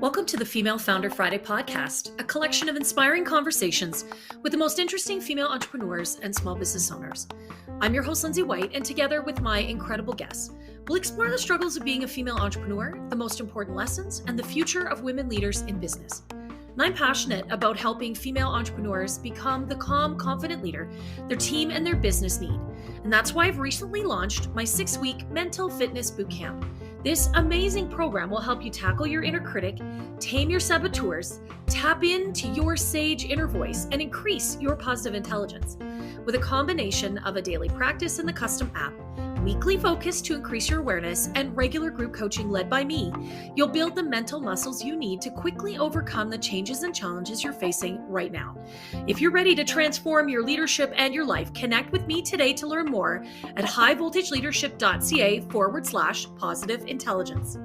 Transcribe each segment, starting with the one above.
Welcome to the Female Founder Friday podcast, a collection of inspiring conversations with the most interesting female entrepreneurs and small business owners. I'm your host, Lindsay White, and together with my incredible guests, we'll explore the struggles of being a female entrepreneur, the most important lessons, and the future of women leaders in business. And I'm passionate about helping female entrepreneurs become the calm, confident leader their team and their business need. And that's why I've recently launched my 6-week mental fitness bootcamp. This amazing program will help you tackle your inner critic, tame your saboteurs, tap into your sage inner voice, and increase your positive intelligence. With a combination of a daily practice in the custom app, weekly focus to increase your awareness, and regular group coaching led by me, you'll build the mental muscles you need to quickly overcome the changes and challenges you're facing right now. If you're ready to transform your leadership and your life, connect with me today to learn more at highvoltageleadership.ca/positive intelligence.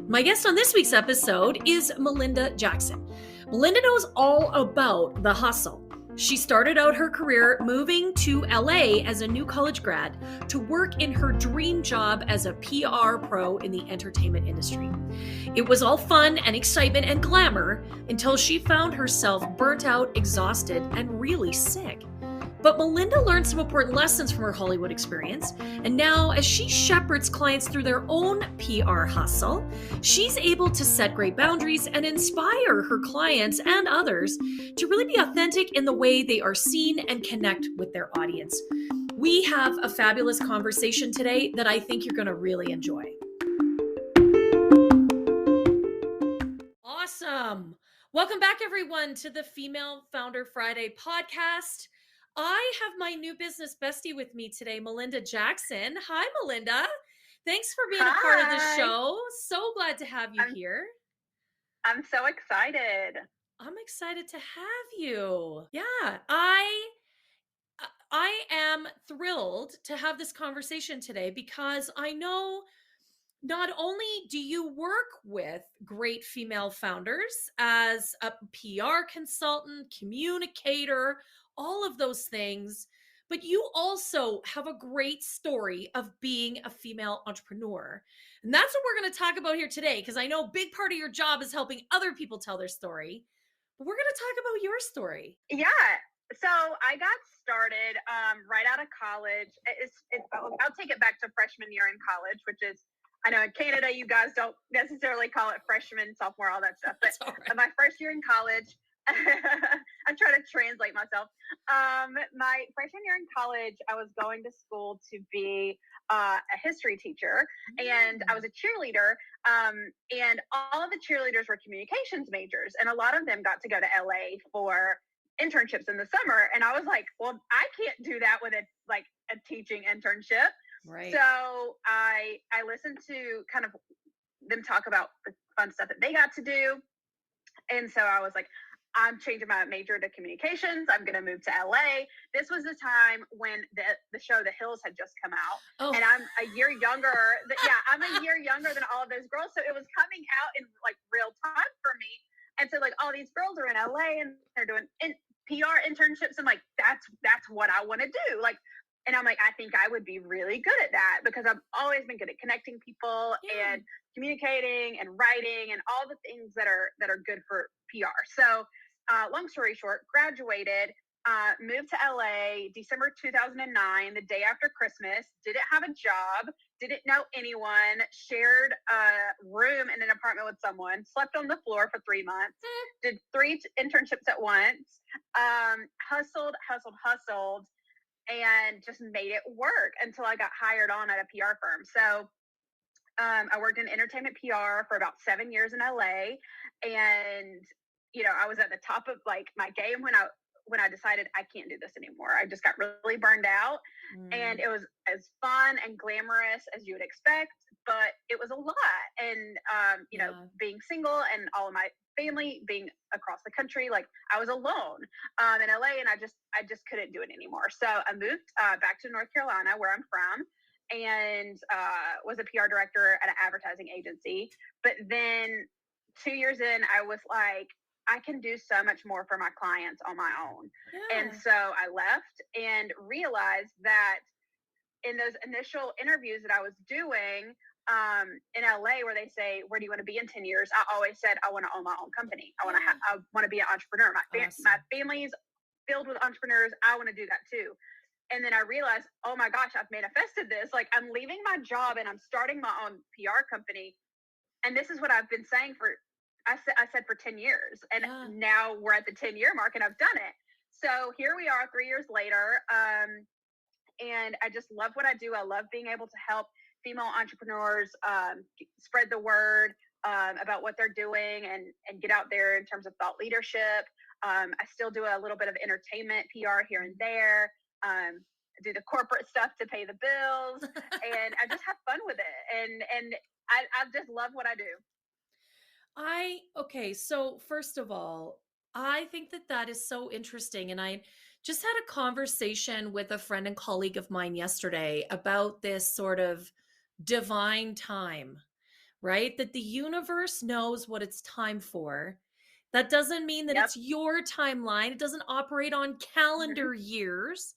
My guest on this week's episode is Melinda Jackson. Melinda knows all about the hustle. She started out her career moving to LA as a new college grad to work in her dream job as a PR pro in the entertainment industry. It was all fun and excitement and glamour until she found herself burnt out, exhausted, and really sick. But Melinda learned some important lessons from her Hollywood experience, and now as she shepherds clients through their own PR hustle, she's able to set great boundaries and inspire her clients and others to really be authentic in the way they are seen and connect with their audience. We have a fabulous conversation today that I think you're going to really enjoy. Awesome. Welcome back, everyone, to the Female Founder Friday podcast. I have my new business bestie with me today, Melinda Jackson. Hi, Melinda. Thanks for being a part of the show. So glad to have you here. I'm so excited. I'm excited to have you. Yeah, I am thrilled to have this conversation today because I know not only do you work with great female founders as a PR consultant, communicator, all of those things, but you also have a great story of being a female entrepreneur. And that's what we're going to talk about here today, because I know a big part of your job is helping other people tell their story. But we're going to talk about your story. Yeah. So I got started right out of college. I'll take it back to freshman year in college, which is, I know in Canada, you guys don't necessarily call it freshman, sophomore, all that stuff. But right. My first year in college, I'm trying to translate myself. My freshman year in college, I was going to school to be a history teacher, and I was a cheerleader. And all of the cheerleaders were communications majors, and a lot of them got to go to LA for internships in the summer. And I was like, well, I can't do that with a teaching internship. Right. So I listened to kind of them talk about the fun stuff that they got to do. And so I was like, I'm changing my major to communications. I'm going to move to LA. This was the time when the show The Hills had just come out. Oh. And I'm a year younger. I'm a year younger than all of those girls. So it was coming out in real time for me. And so all these girls are in LA and they're doing PR internships. And that's what I want to do. And I'm like, I think I would be really good at that because I've always been good at connecting people and communicating and writing and all the things that are good for PR. So long story short, graduated, moved to LA, December 2009, the day after Christmas, didn't have a job, didn't know anyone, shared a room in an apartment with someone, slept on the floor for 3 months, did 3 internships at once, hustled, and just made it work until I got hired on at a PR firm. So I worked in entertainment PR for about 7 years in LA, and I was at the top of my game when I decided I can't do this anymore. I just got really burned out, and it was as fun and glamorous as you would expect, but it was a lot. And being single and all of my family being across the country, I was alone in LA, and I just couldn't do it anymore. So I moved back to North Carolina, where I'm from, and was a PR director at an advertising agency. But then 2 years in, I was like, I can do so much more for my clients on my own. Yeah. And so I left and realized that in those initial interviews that I was doing, in LA where they say, where do you want to be in 10 years? I always said, I want to own my own company. I want to be an entrepreneur. My family's filled with entrepreneurs. I want to do that too. And then I realized, oh my gosh, I've manifested this. Like, I'm leaving my job and I'm starting my own PR company. And this is what I've been saying I said for 10 years. And now we're at the 10-year mark and I've done it. So here we are 3 years later. And I just love what I do. I love being able to help female entrepreneurs spread the word about what they're doing and get out there in terms of thought leadership. I still do a little bit of entertainment PR here and there. I do the corporate stuff to pay the bills, and I just have fun with it. And I just love what I do. Okay, so first of all, I think that is so interesting. And I just had a conversation with a friend and colleague of mine yesterday about this sort of divine time, right? That the universe knows what it's time for. That doesn't mean that it's your timeline. It doesn't operate on calendar years.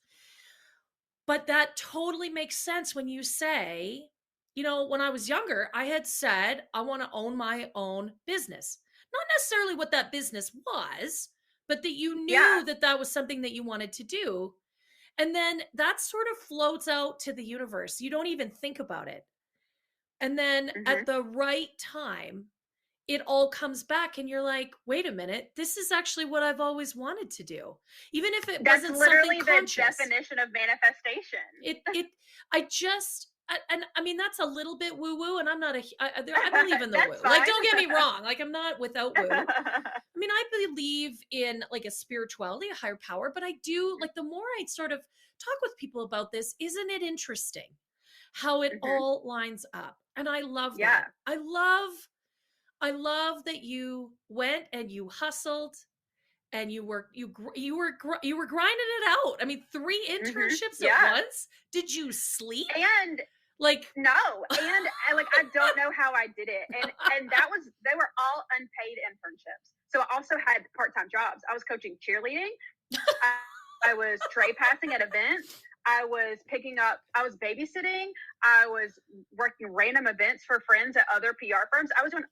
But that totally makes sense when you say, when I was younger, I had said, I want to own my own business. Not necessarily what that business was, but that you knew that was something that you wanted to do. And then that sort of floats out to the universe. You don't even think about it. And then at the right time, it all comes back and you're like, wait a minute, this is actually what I've always wanted to do. Even if it wasn't literally something conscious. The definition of manifestation. I mean, that's a little bit woo woo, and I believe in the woo. Like, don't get me wrong. Like, I'm not without woo. I mean, I believe in like a spirituality, a higher power, but I do like the more I sort of talk with people about this, isn't it interesting how it all lines up? And I love that. I love that you went and you hustled and you were grinding it out. I mean, 3 internships at once. Did you sleep? And no, and I don't know how I did it. And they were all unpaid internships. So I also had part-time jobs. I was coaching cheerleading. I was tray passing at events. I was babysitting. I was working random events for friends at other PR firms. I was doing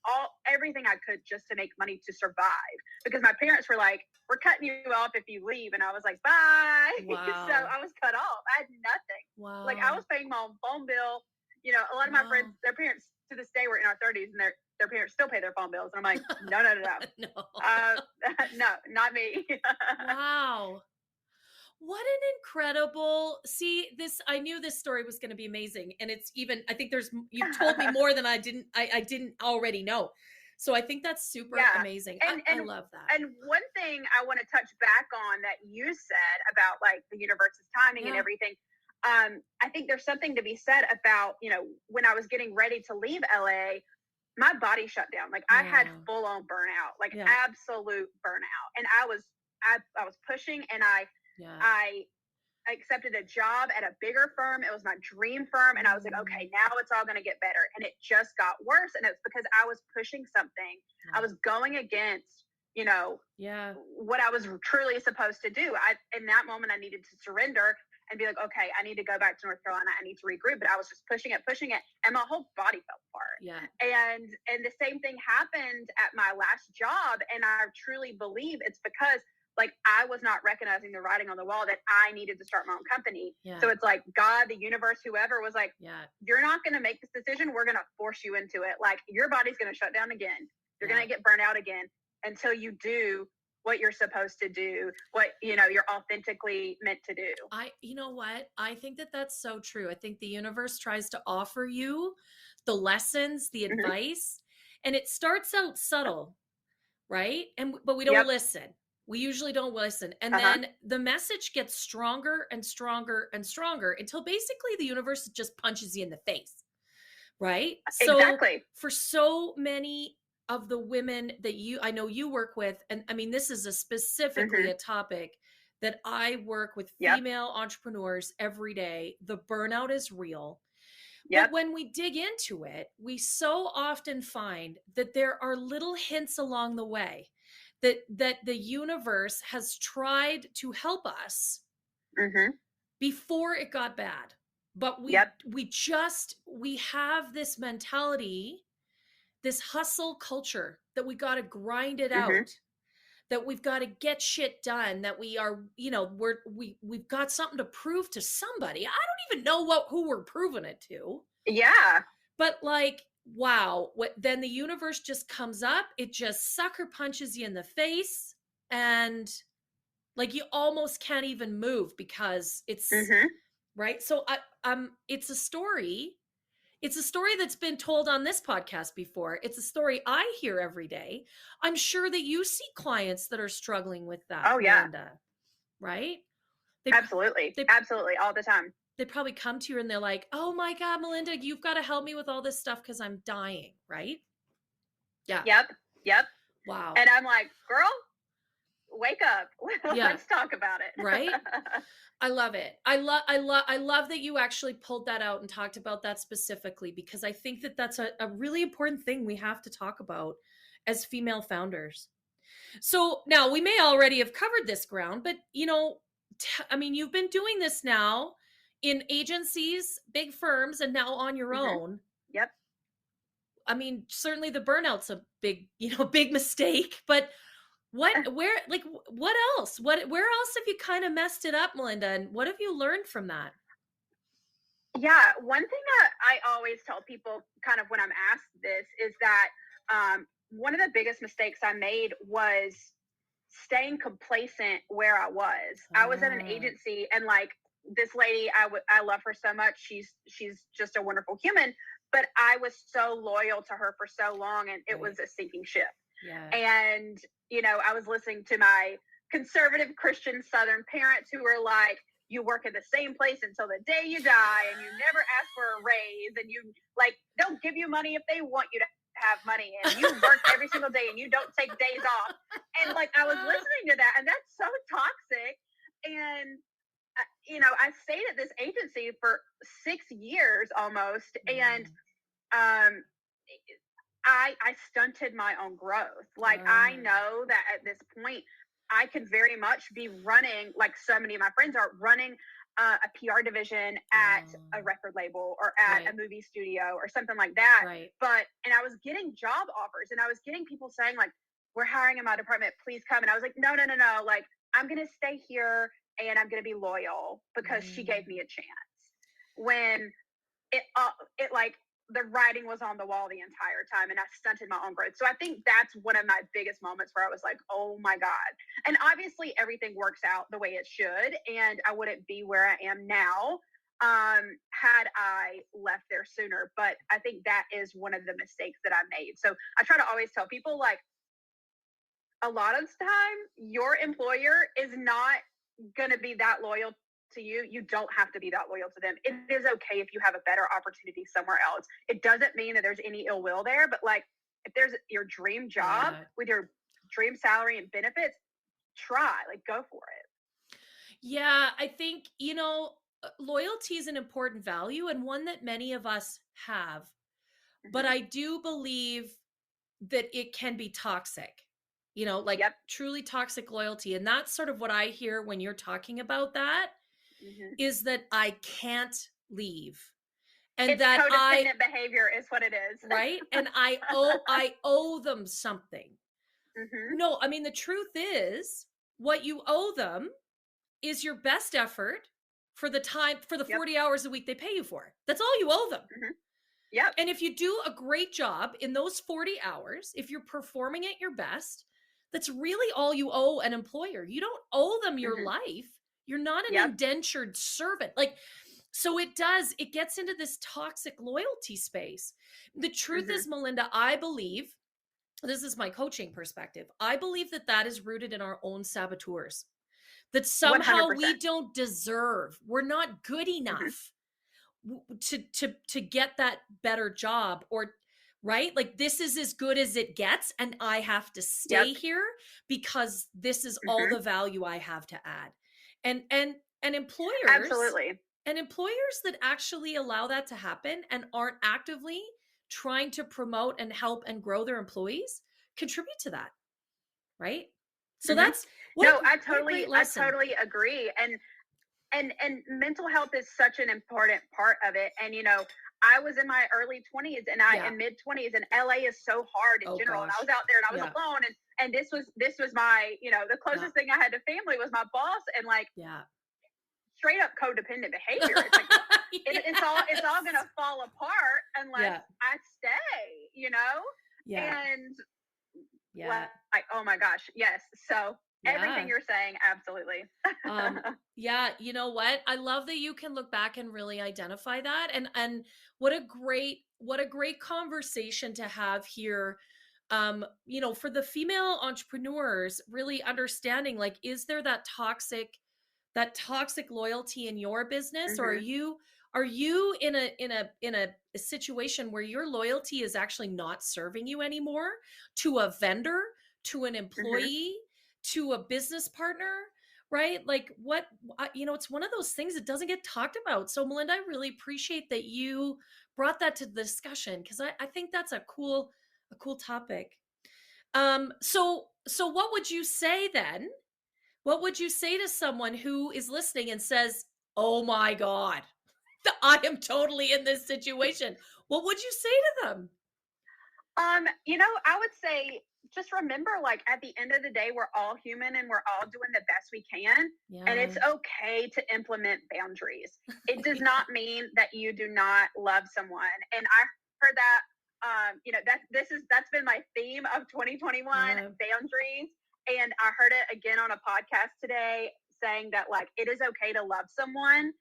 everything I could just to make money to survive, because my parents were like, we're cutting you off if you leave. And I was like, bye. Wow. So I was cut off. I had nothing. Wow. Like, I was paying my own phone bill. A lot of my friends, their parents to this day were in our 30s, and their parents still pay their phone bills. And I'm like, no. No, not me. Wow. What an incredible, I knew this story was going to be amazing. And it's even, I think you've told me more than I didn't already know. So I think that's super amazing. And I love that. And one thing I want to touch back on that you said about like the universe's timing and everything. I think there's something to be said about, when I was getting ready to leave LA, my body shut down. Like, I had full on burnout, like absolute burnout. And I was pushing, and I accepted a job at a bigger firm. It was my dream firm. And I was like, okay, now it's all going to get better. And it just got worse. And it's because I was pushing something. I was going against, what I was truly supposed to do. In that moment, I needed to surrender and be like, okay, I need to go back to North Carolina. I need to regroup. But I was just pushing it. And my whole body fell apart. Yeah. And the same thing happened at my last job. And I truly believe it's because like I was not recognizing the writing on the wall that I needed to start my own company. Yeah. So it's like God, the universe, whoever was like, you're not going to make this decision. We're going to force you into it. Like, your body's going to shut down again. You're going to get burnt out again until you do what you're supposed to do, what, you're authentically meant to do. You know what? I think that's so true. I think the universe tries to offer you the lessons, the advice, and it starts out subtle, right? But we don't listen. We usually don't listen. And then the message gets stronger and stronger and stronger until basically the universe just punches you in the face. Right? Exactly. So for so many of the women that I know you work with, and I mean, this is specifically a topic that I work with female entrepreneurs every day. The burnout is real. But when we dig into it, we so often find that there are little hints along the way that the universe has tried to help us before it got bad, But we have this mentality, this hustle culture that we got to grind it out, that we've got to get shit done, that we are, we've got something to prove to somebody. I don't even know who we're proving it to. Yeah. But like, wow, then the universe just comes up, it just sucker punches you in the face, and like you almost can't even move because it's right. So it's a story. It's a story that's been told on this podcast before. It's a story I hear every day. I'm sure that you see clients that are struggling with that. Oh, yeah. Melinda, right? Absolutely. Absolutely. All the time. They probably come to you and they're like, oh my God, Melinda, you've got to help me with all this stuff because I'm dying, right? Yeah. Yep. Wow. And I'm like, girl, wake up. Let's talk about it. Right? I love it. I love that you actually pulled that out and talked about that specifically, because I think that that's a really important thing we have to talk about as female founders. So now we may already have covered this ground, but I mean, you've been doing this now in agencies, big firms, and now on your own. Yep. I mean, certainly the burnout's a big mistake, but where else? Where else have you kind of messed it up, Melinda? And what have you learned from that? Yeah. One thing that I always tell people kind of when I'm asked this is that one of the biggest mistakes I made was staying complacent where I was. I was at an agency, and like this lady, I love her so much. She's just a wonderful human, but I was so loyal to her for so long, and it was a sinking ship. Yeah. And, I was listening to my conservative Christian Southern parents who were like, you work in the same place until the day you die, and you never ask for a raise, and you they'll give you money if they want you to have money, and you work every single day and you don't take days off. And like, I was listening to that, and that's so toxic. And, I stayed at this agency for 6 years almost. And, I stunted my own growth. Like, I know that at this point I can very much be running, like so many of my friends are running a PR division at a record label or at a movie studio or something like that. Right. And I was getting job offers, and I was getting people saying like, we're hiring in my department, please come. And I was like, no. Like, I'm going to stay here and I'm going to be loyal because she gave me a chance. When it like the writing was on the wall the entire time, and I stunted my own growth. So I think that's one of my biggest moments where I was like, oh my God. And obviously everything works out the way it should, and I wouldn't be where I am now had I left there sooner. But I think that is one of the mistakes that I made. So I try to always tell people, like, a lot of the time your employer is not going to be that loyal to you. You don't have to be that loyal to them. It is okay if you have a better opportunity somewhere else. It doesn't mean that there's any ill will there, but like, if there's your dream job with your dream salary and benefits, go for it. Yeah, I think, loyalty is an important value, and one that many of us have. But I do believe that it can be toxic, truly toxic loyalty. And that's sort of what I hear when you're talking about that, is that I can't leave. And it's that codependent behavior is what it is. Right. And I owe them something. No, I mean, the truth is, what you owe them is your best effort for the 40 hours a week they pay you for. That's all you owe them. Yep. And if you do a great job in those 40 hours, if you're performing at your best, that's really all you owe an employer. You don't owe them your life. You're not an indentured servant. So it gets into this toxic loyalty space. The truth is, Melinda, I believe, this is my coaching perspective, I believe that is rooted in our own saboteurs. That somehow 100%. we don't deserve, we're not good enough to get that better job, or right? Like, this is as good as it gets, and I have to stay here because this is all the value I have to add. And employers, absolutely. And employers that actually allow that to happen and aren't actively trying to promote and help and grow their employees contribute to that. Right? So that's I totally agree. And and mental health is such an important part of it. And, I was in my early 20s and mid 20s, and LA is so hard in general. Gosh. And I was out there and I was alone. And this was my, the closest thing I had to family was my boss, and like straight up codependent behavior. It's like, it's all going to fall apart unless I stay, and like, oh my gosh. Yes. So everything you're saying. Absolutely. You know what? I love that you can look back and really identify that. And what a great conversation to have here. For the female entrepreneurs, really understanding, like, is there that toxic loyalty in your business, or are you in a situation where your loyalty is actually not serving you anymore, to a vendor, to an employee, to a business partner, right? Like, it's one of those things that doesn't get talked about. So Melinda, I really appreciate that you brought that to the discussion, because I think that's a cool topic. So what would you say then? What would you say to someone who is listening and says, oh my God, I am totally in this situation? What would you say to them? I would say, just remember, like, at the end of the day, we're all human and we're all doing the best we can. And it's okay to implement boundaries. It does not mean that you do not love someone. And I heard that, that's been my theme of 2021, boundaries. And I heard it again on a podcast today, saying that, like, it is okay to love someone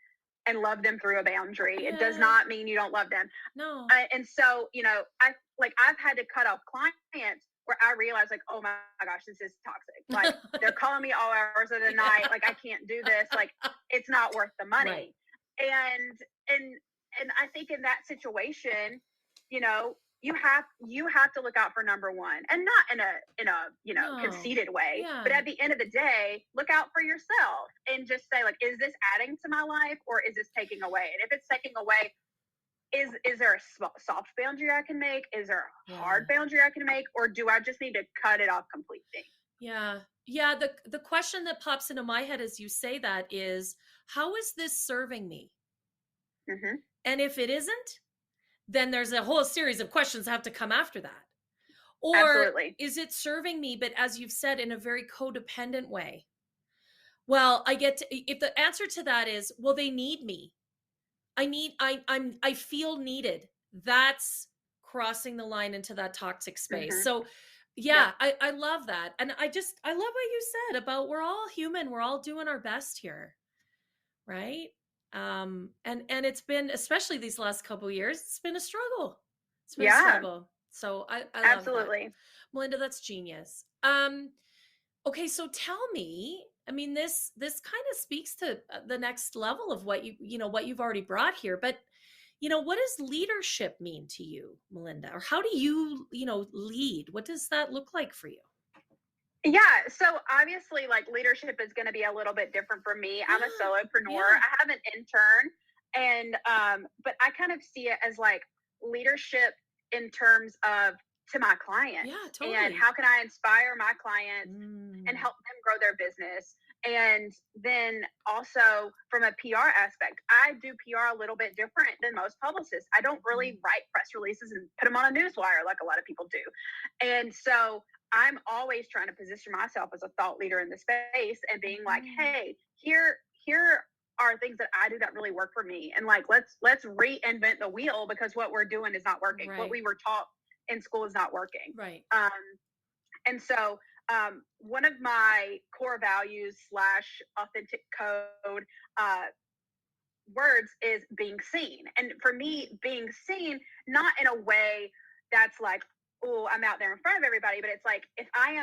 and love them through a boundary. It does not mean you don't love them. No. And so, I've had to cut off clients where I realized, like, oh my gosh, this is toxic. Like, they're calling me all hours of the night. Like, I can't do this. Like, it's not worth the money. Right. And I think in that situation, you have to look out for number one, and not in a conceited way, but at the end of the day, look out for yourself and just say, like, is this adding to my life, or is this taking away? And if it's taking away, is there a soft boundary I can make? Is there a hard boundary I can make? Or do I just need to cut it off completely? Yeah. The question that pops into my head as you say that is, how is this serving me? And if it isn't, then there's a whole series of questions that have to come after that. Or Absolutely. Is it serving me, but as you've said, in a very codependent way? Well, if the answer to that is, well, they need me. I feel needed. That's crossing the line into that toxic space. So I love that. And I love what you said about, we're all human. We're all doing our best here. Right. And it's been, especially these last couple of years, it's been a struggle. It's been a struggle. So I love Absolutely. that. Melinda, that's genius. Okay. So tell me, I mean, this kind of speaks to the next level of what what you've already brought here, but what does leadership mean to you, Melinda? Or how do you, lead? What does that look like for you? Yeah. So obviously, like, leadership is going to be a little bit different for me. I'm a solopreneur. I have an intern, and but I kind of see it as, like, leadership in terms of to my clients. Yeah, totally. And how can I inspire my clients and help them grow their business? And then also from a PR aspect, I do PR a little bit different than most publicists. I don't really write press releases and put them on a newswire like a lot of people do. And so I'm always trying to position myself as a thought leader in the space and being like, hey, here are things that I do that really work for me. And, like, let's reinvent the wheel, because what we're doing is not working. Right. What we were taught in school is not working. Right. And so one of my core values / authentic code words is being seen. And for me, being seen, not in a way that's like, oh, I'm out there in front of everybody, but it's like, if I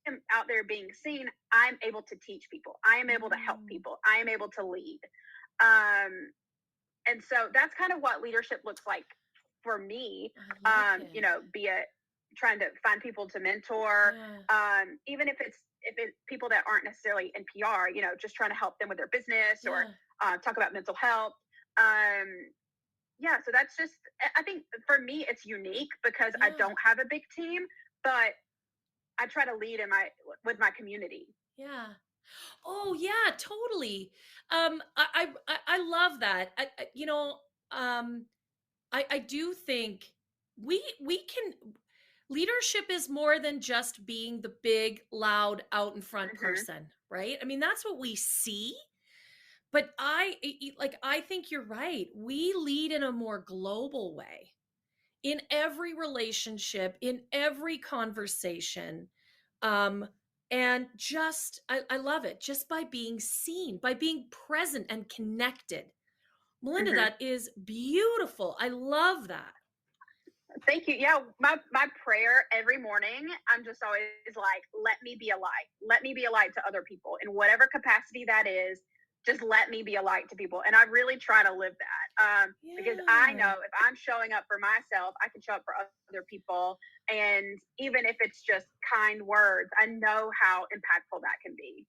am out there being seen, I'm able to teach people. I am able to help people. I am able to lead. And so that's kind of what leadership looks like for me. Be it trying to find people to mentor, even if it's people that aren't necessarily in PR, just trying to help them with their business or talk about mental health. So that's just, I think for me, it's unique because I don't have a big team, but I try to lead with my community. Yeah. Oh yeah, totally. I love that. Um, I do think we can. Leadership is more than just being the big, loud, out in front Hmm. person, right? I mean, that's what we see. But I think you're right. We lead in a more global way in every relationship, in every conversation. Um, and I love it just by being seen, by being present and connected. Melinda, Hmm. that is beautiful. I love that. Thank you. Yeah, my prayer every morning, I'm just always like, let me be a light. Let me be a light to other people in whatever capacity that is. Just let me be a light to people, and I really try to live that because I Yeah. know if I'm showing up for myself, I can show up for other people, and even if it's just kind words, I know how impactful that can be.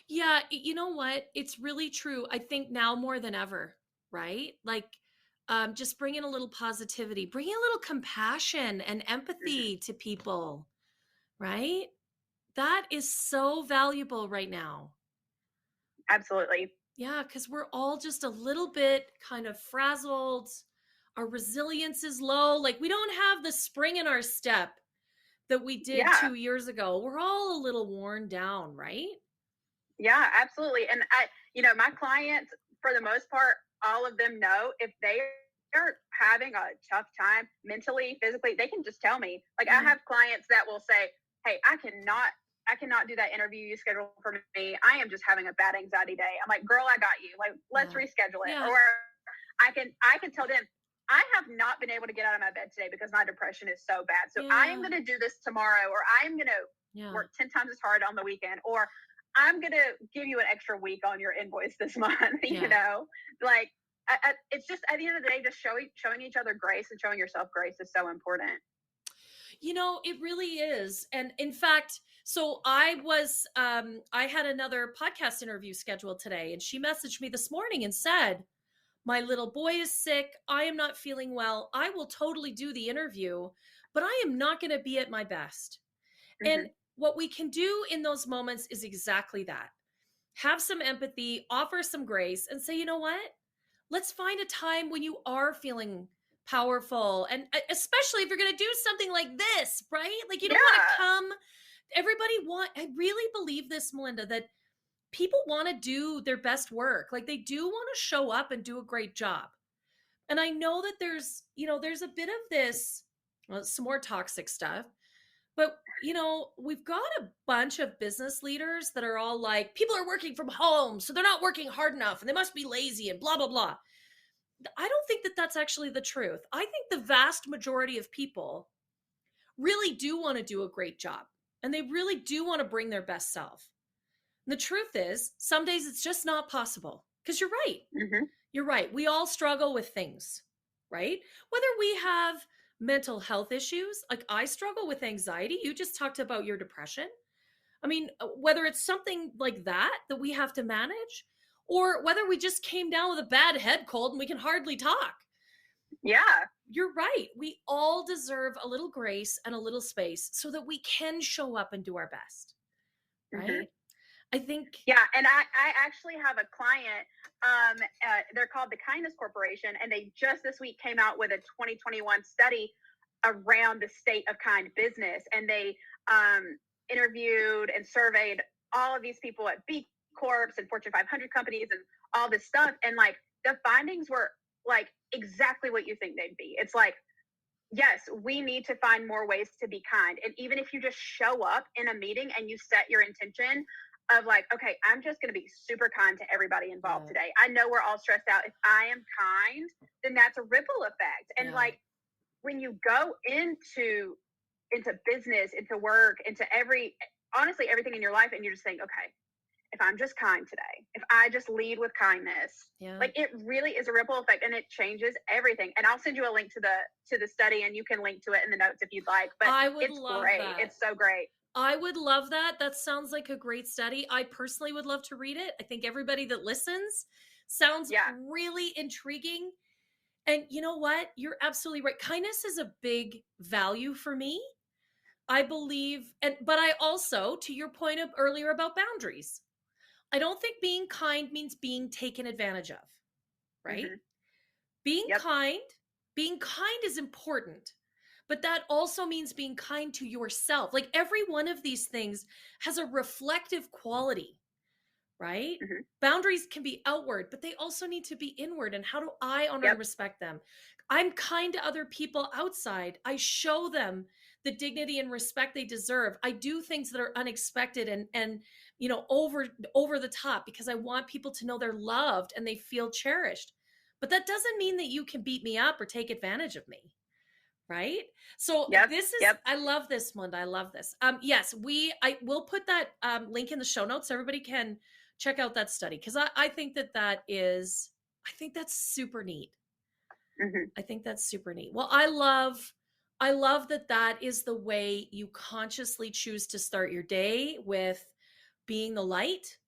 Yeah, you know what? It's really true. I think now more than ever, right? Just bring in a little positivity, bring in a little compassion and Hmm. empathy to people, right? That is so valuable right now. Absolutely. Yeah, because we're all just a little bit kind of frazzled. Our resilience is low. Like we don't have the spring in our step that we did Yeah. 2 years ago. We're all a little worn down, right? Yeah, absolutely. And my clients, for the most part, all of them know if they are having a tough time mentally, physically, they can just tell me. Like I Yeah. have clients that will say, "Hey, I cannot do that interview you scheduled for me. I am just having a bad anxiety day." I'm like, "Girl, I got you. Like, let's Yeah. reschedule it." Yeah. Or I can tell them, "I have not been able to get out of my bed today because my depression is so bad. So I am Yeah. going to do this tomorrow, or I am going to Yeah. work 10 times as hard on the weekend, or I'm going to give you an extra week on your invoice this month." Yeah. Like it's just at the end of the day, just showing each other grace and showing yourself grace is so important. It really is. And in fact, so I had another podcast interview scheduled today, and she messaged me this morning and said, "My little boy is sick. I am not feeling well. I will totally do the interview, but I am not going to be at my best." And Hmm. what we can do in those moments is exactly that. Have some empathy, offer some grace, and say, you know what? Let's find a time when you are feeling powerful. And especially if you're going to do something like this, right? Like you don't want to Yeah. come. I really believe this, Melinda, that people want to do their best work. Like they do want to show up and do a great job. And I know that there's a bit of this, well, some more toxic stuff. But, we've got a bunch of business leaders that are all like, people are working from home, so they're not working hard enough and they must be lazy and blah, blah, blah. I don't think that that's actually the truth. I think the vast majority of people really do want to do a great job and they really do want to bring their best self. And the truth is, some days it's just not possible because you're right. Hmm. You're right. We all struggle with things, right? Whether we have mental health issues, like I struggle with anxiety. You just talked about your depression. I mean, whether it's something like that we have to manage, or whether we just came down with a bad head cold and we can hardly talk. Yeah. You're right. We all deserve a little grace and a little space so that we can show up and do our best, Hmm. right? I think, Yeah, and I actually have a client. They're called the Kindness Corporation, and they just this week came out with a 2021 study around the state of kind business, and they interviewed and surveyed all of these people at B Corps and Fortune 500 companies and all this stuff, and like the findings were like exactly what you think they'd be. It's like, yes, we need to find more ways to be kind. And even if you just show up in a meeting and you set your intention of like, okay, I'm just going to be super kind to everybody involved yeah, today. I know we're all stressed out. If I am kind, then that's a ripple effect. And yeah, like when you go into business, into work, into honestly everything in your life, and you just think, okay, if I'm just kind today, if I just lead with kindness, yeah. like it really is a ripple effect and it changes everything. And I'll send you a link to the study and you can link to it in the notes if you'd like. But I would it's love great. that. It's so great. I would love that. That sounds like a great study. I personally would love to read it. I think everybody that listens sounds Yeah. really intriguing. And you know what? You're absolutely right. Kindness is a big value for me. I believe, but I also, to your point of earlier about boundaries, I don't think being kind means being taken advantage of, right? Mm-hmm. Being Yep. kind, being kind is important, but that also means being kind to yourself. Like every one of these things has a reflective quality, right? Mm-hmm. Boundaries can be outward, but they also need to be inward. And how do I honor and Yep. respect them? I'm kind to other people outside. I show them the dignity and respect they deserve. I do things that are unexpected and over the top because I want people to know they're loved and they feel cherished. But that doesn't mean that you can beat me up or take advantage of me. Right. So Yep. this is, Yep. I love this, Melinda. I love this. Yes, I will put that link in the show notes. So everybody can check out that study. Cause I think I think that's super neat. Mm-hmm. I think that's super neat. Well, I love that is the way you consciously choose to start your day, with being the light.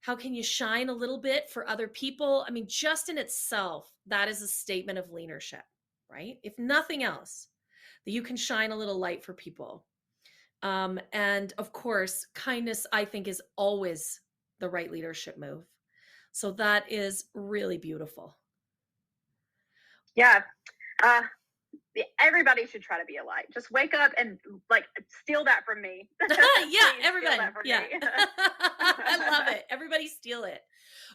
How can you shine a little bit for other people? I mean, just in itself, that is a statement of leadership, right? If nothing else, that you can shine a little light for people. And of course, kindness, I think, is always the right leadership move. So that is really beautiful. Yeah. Everybody should try to be a light. Just wake up and like steal that from me. Yeah, everybody. Yeah. I love it. Everybody steal it.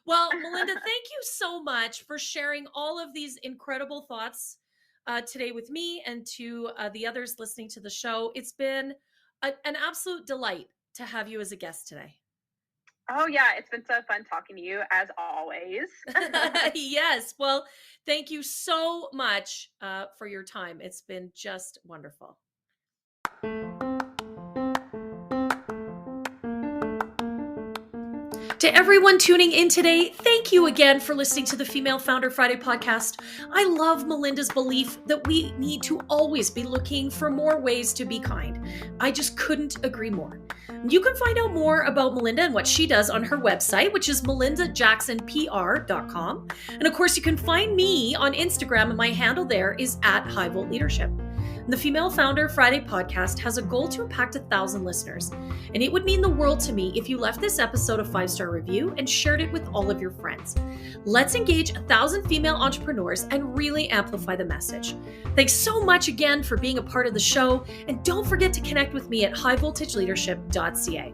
Well, Melinda, thank you so much for sharing all of these incredible thoughts today with me and to the others listening to the show. It's been an absolute delight to have you as a guest today. Oh, yeah. It's been so fun talking to you, as always. Yes. Well, thank you so much for your time. It's been just wonderful. To everyone tuning in today, thank you again for listening to the Female Founder Friday podcast. I love Melinda's belief that we need to always be looking for more ways to be kind. I just couldn't agree more. You can find out more about Melinda and what she does on her website, which is melindajacksonpr.com. And of course, you can find me on Instagram, and my handle there is @HighVoltLeadership. The Female Founder Friday podcast has a goal to impact 1,000 listeners, and it would mean the world to me if you left this episode a 5-star review and shared it with all of your friends. Let's engage 1,000 female entrepreneurs and really amplify the message. Thanks so much again for being a part of the show, and don't forget to connect with me at highvoltageleadership.ca.